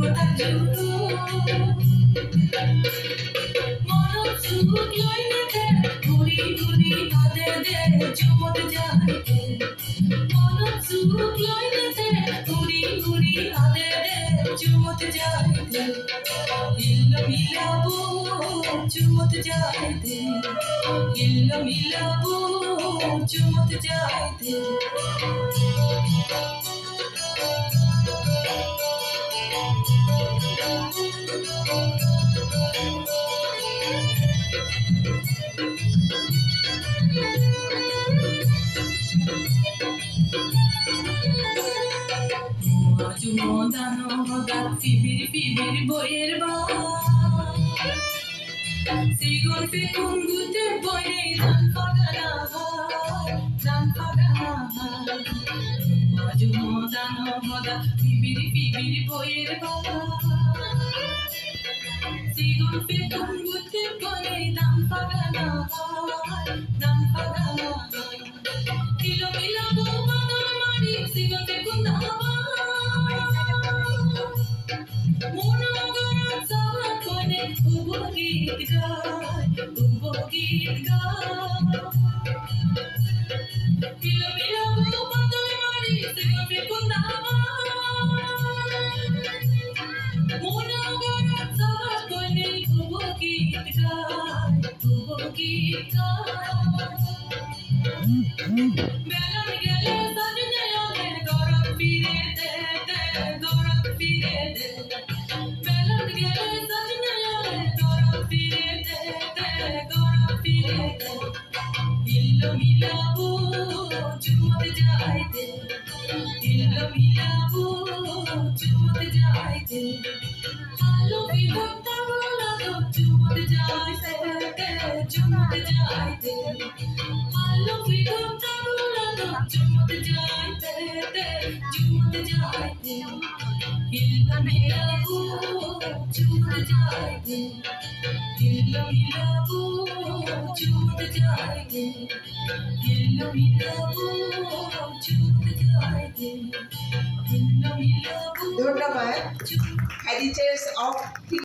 কথা জুড়ু মন সুখ লইতে ঘুরি ঘুরি কাঁদে দে চুমত যাইতে মন সুখ লইতে ঘুরি ঘুরি কাঁদে দে চুমত যাইতে ইল্ল মিলাবো চুমত যাইতে ইল্ল মিলাবো চুমত যাইতে চুমদানো হঠাৎ ফিবির ফিবির বইয়ের বা সিগুন ফিকুন গুতে বইরে দান পাগানা চুমদানো হঠাৎ ফিবির ফিবির বইয়ের বা সিগুন ফিকুন গুতে বইরে দান পাগানা কিলো মিলাবো বাদল মারি সিগুন ফিকুন দাবা গীত গায় কিলো মিলাবো বাদল মারি সিগুন ফিকুন দাবা মনো গরম সাবা কোনে গীত গায় বেলা গেলে সাজনে আলে গরম ফিরে দে গরম ফিরে দে বেলা গেলে সাজনে আলে গরম ফিরে দে গরম ফিরে দে ইল্ল মিলাবো চুমত যাইতে ইল্ল মিলাবো চুমত যাইতে আলো বিভক্তা বলা তো চুমত যাইতে চুমত যাইতে আলো বিভক্তা বলা তো চুমত যাইতে চুমত যাইতে ইল্ল মিলাবো চুমত যাইতে ইল্ল মিলাবো চুমত যাইতে ইল্ল মিলাবো চুমত যাইতে ইল্ল মিলাবো ধন্যবাদ। Editors of